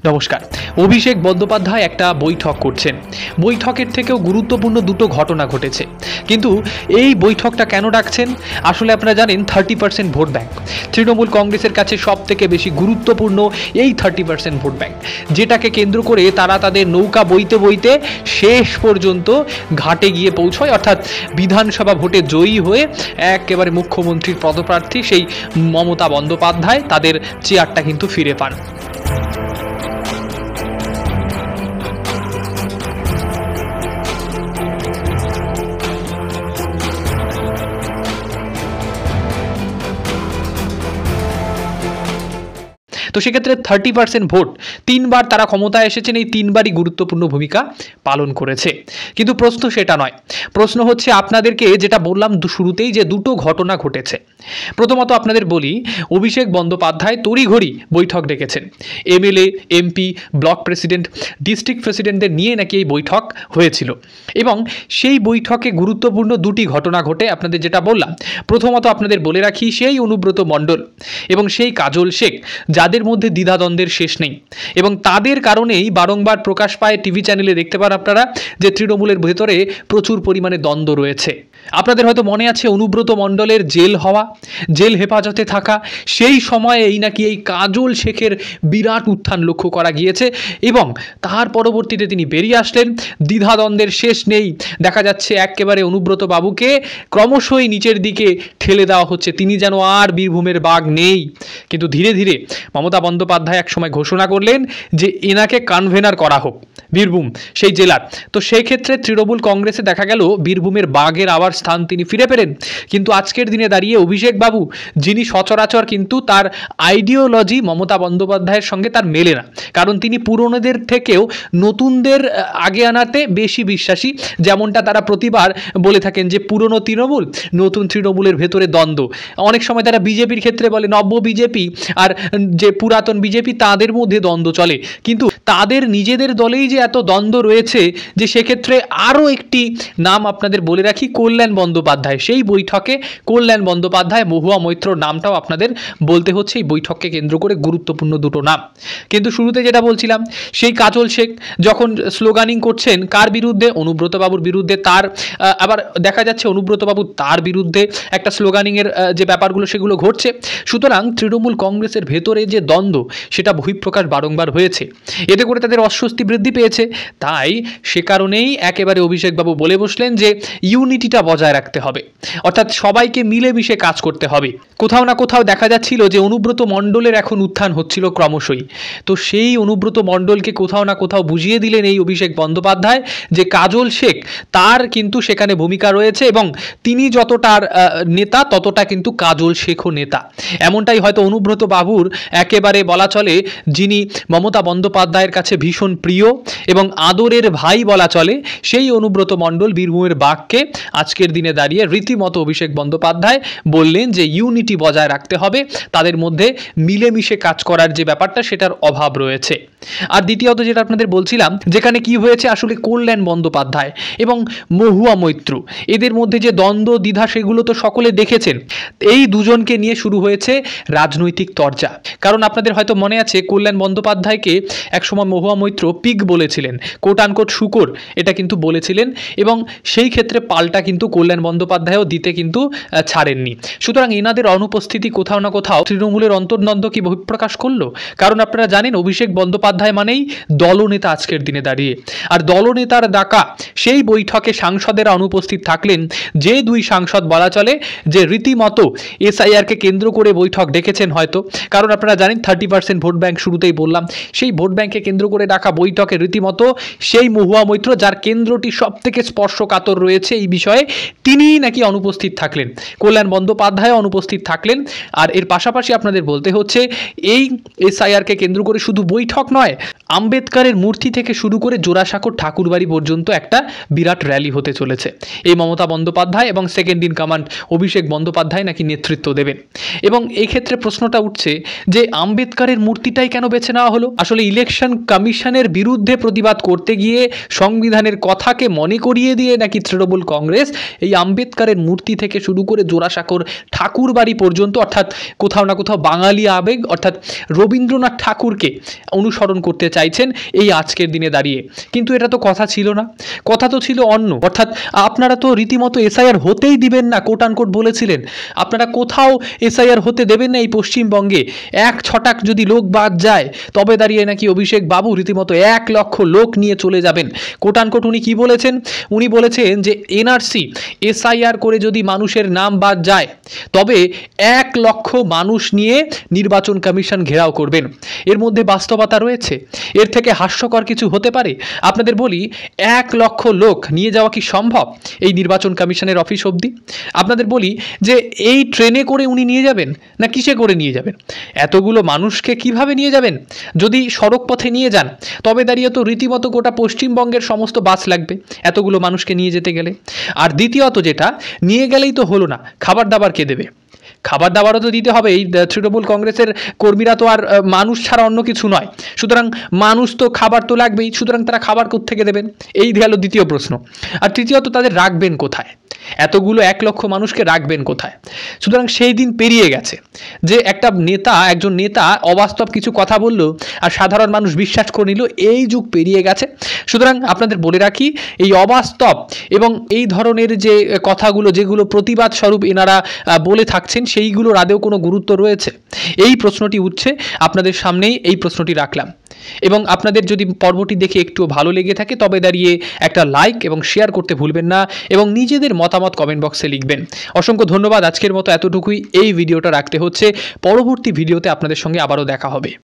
নমস্কার। অভিষেক বন্দ্যোপাধ্যায় একটা বৈঠক করছেন। বৈঠকের থেকেও গুরুত্বপূর্ণ দুটো ঘটনা ঘটেছে। কিন্তু এই বৈঠকটা কেন ডাকছেন? আসলে আপনারা জানেন 30% ভোট ব্যাংক তৃণমূল কংগ্রেসের কাছে সব থেকে বেশি গুরুত্বপূর্ণ এই 30% ভোট ব্যাংক, যেটাকে কেন্দ্র করে তারা তাদের নৌকা বইতে বইতে শেষ পর্যন্ত ঘাটে গিয়ে পৌঁছয়, অর্থাৎ বিধানসভা ভোটে জয়ী হয়ে একেবারে মুখ্যমন্ত্রীর পদপ্রার্থী সেই মমতা বন্দ্যোপাধ্যায় তাদের চেয়ারটা কিন্তু ফিরে পান। তো সেক্ষেত্রে 30% ভোট, 3বার তারা ক্ষমতায় এসেছেন, এই 3বারই গুরুত্বপূর্ণ ভূমিকা পালন করেছে। কিন্তু প্রশ্ন সেটা নয়। প্রশ্ন হচ্ছে আপনাদেরকে যেটা বললাম শুরুতেই, যে দুটো ঘটনা ঘটেছে। প্রথমত আপনাদের বলি, অভিষেক বন্দ্যোপাধ্যায় তড়িঘড়ি বৈঠক ডেকেছেন। MLA, MP, block president, district প্রেসিডেন্টদের নিয়ে নাকি এই বৈঠক হয়েছিল, এবং সেই বৈঠকে গুরুত্বপূর্ণ দুটি ঘটনা ঘটে। আপনাদের যেটা বললাম, প্রথমত আপনাদের বলে রাখি, সেই অনুব্রত মণ্ডল এবং সেই কাজল শেখ, যাদের মধ্যে দ্বিধাদ্বন্দ্বের শেষ নেই, এবং তাদের কারণেই বারংবার প্রকাশ পায়, টিভি চ্যানেলে দেখতে পান আপনারা, যে তৃণমূলের ভেতরে প্রচুর পরিমাণে দ্বন্দ্ব রয়েছে। আপনাদের হয়তো মনে আছে অনুব্রত মণ্ডলের জেল হওয়া, জেল হেফাজতে থাকা, সেই সময়ে এই নাকি এই কাজল শেখের বিরাট উত্থান লক্ষ্য করা গিয়েছে, এবং তার পরবর্তীতে তিনি বেরিয়ে আসলেন। দ্বিধাদ্বন্দ্বের শেষ নেই। দেখা যাচ্ছে একেবারে অনুব্রত বাবুকে ক্রমশই নিচের দিকে ঠেলে দেওয়া হচ্ছে, তিনি যেন আর বীরভূমের বাঘ নেই। কিন্তু ধীরে ধীরে মমতা বন্দ্যোপাধ্যায় একসময় ঘোষণা করলেন যে এনাকে কনভেনার করা হোক বীরভূম সেই জেলার। তো সেই ক্ষেত্রে তৃণমূল কংগ্রেসে দেখা গেল বীরভূমের বাঘের আবার স্থান তিনি ফিরে পেলেন। কিন্তু আজকের দিনে দাঁড়িয়ে অভিষেক বাবু, যিনি সচরাচর কিন্তু তার আইডিওলজি মমতা বন্দ্যোপাধ্যায়ের সঙ্গে তার মেলে না, কারণ তিনি পুরনোদের থেকেও নতুনদের আগে আনাতে বেশি বিশ্বাসী। যেমনটা তারা প্রতিবার বলে থাকেন যে পুরনো তৃণমূল, নতুন তৃণমূলের ভেতরে দ্বন্দ্ব। অনেক সময় তারা বিজেপির ক্ষেত্রে বলে নব্য বিজেপি আর যে পুরাতন বিজেপি, তাদের মধ্যে দ্বন্দ্ব চলে। কিন্তু তাদের নিজেদের দলেই যে এত দ্বন্দ্ব রয়েছে, যে সেক্ষেত্রে আরও একটি নাম আপনাদের বলে রাখি, কল্যাণ বন্দ্যোপাধ্যায়। সেই বৈঠকে কল্যাণ বন্দ্যোপাধ্যায়, মহুয়া মৈত্রর নামটাও আপনাদের বলতে হচ্ছে এই বৈঠককে কেন্দ্র করে গুরুত্বপূর্ণ দুটো নাম। কিন্তু শুরুতে যেটা বলছিলাম, সেই কাজল শেখ যখন স্লোগানিং করছেন, কার বিরুদ্ধে? অনুব্রতবাবুর বিরুদ্ধে। তার আবার দেখা যাচ্ছে অনুব্রতবাবু তার বিরুদ্ধে একটা স্লোগানিংয়ের যে ব্যাপারগুলো সেগুলো ঘটছে। সুতরাং তৃণমূল কংগ্রেসের ভেতরে যে দ্বন্দ্ব, সেটা বহিঃপ্রকাশ বারংবার হয়েছে। এতে করে তাদের অস্বস্তি বৃদ্ধি পেয়েছে। তাই সে কারণেই একেবারে অভিষেকবাবু বলে বসলেন যে ইউনিটিটা বজায় রাখতে হবে, অর্থাৎ সবাইকে মিলেমিশে কাজ করতে হবে। কোথাও না কোথাও দেখা যাচ্ছিল যে অনুব্রত মণ্ডলের এখন উত্থান হচ্ছিল ক্রমশই। তো সেই অনুব্রত মণ্ডলকে কোথাও না কোথাও বুঝিয়ে দিলেন এই অভিষেক বন্দ্যোপাধ্যায় যে কাজল শেখ, তার কিন্তু সেখানে ভূমিকা রয়েছে, এবং তিনি যতটার নেতা, ততটা কিন্তু কাজল শেখও নেতা। এমনটাই হয়তো অনুব্রত বাবুর একেবারে বলা চলে, যিনি মমতা বন্দ্যোপাধ্যায়ের কাছে ভীষণ প্রিয় এবং আদরের ভাই বলা চলে, সেই অনুব্রত মণ্ডল বীরভূমের বাঘকে আজকের দিনে দাঁড়িয়ে রীতিমতো অভিষেক বন্দ্যোপাধ্যায় বললেন যে ইউনিটি বজায় রাখতে হবে, তাদের মধ্যে মিলেমিশে কাজ করার যে ব্যাপারটা, সেটার অভাব রয়েছে। আর দ্বিতীয়ত যেটা আপনাদের বলছিলাম, যেখানে কি হয়েছে, আসলে কল্যাণ বন্দ্যোপাধ্যায় এবং মহুয়া মৈত্র, এদের মধ্যে যে দ্বন্দ্ব দ্বিধা, সেগুলো তো সকলে দেখেছেন। এই দুজনকে নিয়ে শুরু হয়েছে রাজনৈতিক তরজা। কারণ আপনাদের হয়তো মনে আছে, কল্যাণ বন্দ্যোপাধ্যায়কে একসময় মহুয়া মৈত্র পিগ বলেছিলেন, কোট আনকোট শুকর, এটা কিন্তু বলেছিলেন, এবং সেই ক্ষেত্রে পাল্টা কিন্তু কল্যাণ বন্দ্যোপাধ্যায়ও দিতে কিন্তু ছাড়েননি। সুতরাং এনাদের অনুপস্থিতি কোথাও না কোথাও তৃণমূলের অন্তর্দ্বন্দ্ব কি বহিঃপ্রকাশ করলো? কারণ আপনারা জানেন, অভিষেক বন্দ্যোপাধ্যায় মানেই দলনেতা আজকের দিনে দাঁড়িয়ে। আর দলনেতার ডাকা সেই বৈঠকে সাংসদেরা অনুপস্থিত থাকলেন, যে দুই সাংসদ বলা চলে যে রীতিমতো এসআইআরকে কেন্দ্র করে বৈঠক ডেকেছেন হয়তো। কারণ আপনারা জানেন 30% ভোট ব্যাংক, শুরুতেই বললাম, সেই ভোট ব্যাংকে কেন্দ্র করে ডাকা বৈঠকে রীতিমতো সেই মহুয়া মৈত্র, যার কেন্দ্রটি সব থেকে স্পর্শকাতর রয়েছে এই বিষয়ে, তিনিই নাকি অনুপস্থিত থাকলেন। কল্যাণ বন্দ্যোপাধ্যায় অনুপস্থিত থাকলেন। আর এর পাশাপাশি আপনাদের বলতে হচ্ছে, এই এসআইআরকে কেন্দ্র করে শুধু বৈঠক নয়, আম্বেদকরের মূর্তি থেকে শুরু করে জোড়াসাঁকোর ঠাকুরবাড়ি পর্যন্ত একটা বিরাট র্যালি হতে চলেছে। এই মমতা বন্দ্যোপাধ্যায় এবং second in command Abhishek Bandyopadhyay নাকি নেতৃত্ব দেবেন। এবং এই ক্ষেত্রে প্রশ্নটা উঠছে যে আম্বেদকরের মূর্তিটাই কেন বেছে নেওয়া হলো? আসলে ইলেকশন কমিশনের বিরুদ্ধে প্রতিবাদ করতে গিয়ে সংবিধানের কথাকে মনে করিয়ে দিয়ে নাকি তৃণমূল কংগ্রেস এই আম্বেদকরের মূর্তি থেকে শুরু করে জোড়াসাঁকোর ঠাকুর বাড়ি পর্যন্ত, অর্থাৎ কোথাও না কোথাও বাঙালি আবেগ অর্থাৎ রবীন্দ্রনাথ ঠাকুরকে অনুসরণ করতে চাইছেন এই আজকের দিনে দাঁড়িয়ে। কিন্তু এটা তো কথা ছিল না, কথা তো ছিল অন্য। অর্থাৎ আপনারা তো রীতিমতো এসআইআর হতেই দিবেন না, কোট আনকোট বলেছিলেন। আপনারা কোথাও এসআইআর হতে দেবেন না এই পশ্চিমবঙ্গে। এক ছটাক যদি লোক বাদ যায় তবে দাঁড়িয়ে নাকি অভিষেক বাবু রীতিমতো 1 লক্ষ লোক নিয়ে চলে যাবেন। কোট আনকোট উনি কি বলেছেন? উনি বলেছেন যে এনআরসি এসআইআর করে যদি মানুষের নাম বাদ যায় তবে 1 লক্ষ মানুষ নিয়ে নির্বাচন কমিশন ঘেরাও করবেন। এর মধ্যে বাস্তবতা রয়েছে? এর থেকে হাস্যকর কিছু হতে পারে? আপনাদের বলি, 1 লক্ষ লোক নিয়ে যাওয়া কি সম্ভব এই নির্বাচন কমিশনের অফিস অবধি? আপনাদের বলি যে এই ট্রেনে করে উনি নিয়ে যাবেন না কিসে করে নিয়ে যাবেন? এতগুলো মানুষকে কিভাবে নিয়ে যাবেন? যদি সড়ক পথে নিয়ে যান তবে দাঁড়িয়ে তো রীতিমতো গোটা পশ্চিমবঙ্গের সমস্ত বাস লাগবে এতগুলো মানুষকে নিয়ে যেতে গেলে। আর দ্বিতীয়ত যেটা, নিয়ে গেলেই তো হলো না, খাবার দাবার কে দেবে? খাবার দাবারও তো দিতে হবে। এই তৃণমূল কংগ্রেসের কর্মীরা তো আর মানুষ ছাড়া অন্য কিছু নয়, সুতরাং মানুষ তো খাবার তো লাগবেই, সুতরাং তারা খাবার কোত্থেকে দেবেন? এই গেল দ্বিতীয় প্রশ্ন। আর তৃতীয়ত, তাদের রাখবেন কোথায়? এতগুলো 1 লক্ষ মানুষকে রাখবেন কোথায়? সুতরাং সেই দিন পেরিয়ে গেছে যে একজন নেতা অবাস্তব কিছু কথা বলল আর সাধারণ মানুষ বিশ্বাস করে নিল, এই যুগ পেরিয়ে গেছে। সুতরাং আপনাদের বলে রাখি, এই অবাস্তব এবং এই ধরনের যে কথাগুলো যেগুলো প্রতিবাদ স্বরূপ এনারা বলে থাকছেন সেইগুলোর আদৌ কোনো গুরুত্ব রয়েছে? এই প্রশ্নটি উঠছে, আপনাদের সামনেই এই প্রশ্নটি রাখলাম। এবং আপনাদের যদি পর্বটি দেখে একটু ভালো লেগে থাকে তবে দাঁড়িয়ে একটা লাইক এবং শেয়ার করতে ভুলবেন না এবং নিজেদের মতামত কমেন্ট বক্সে লিখবেন। অসংখ্য ধন্যবাদ। আজকের মতো এতটুকুই এই ভিডিওটা রাখতে হচ্ছে। পরবর্তী ভিডিওতে আপনাদের সঙ্গে আবারও দেখা হবে।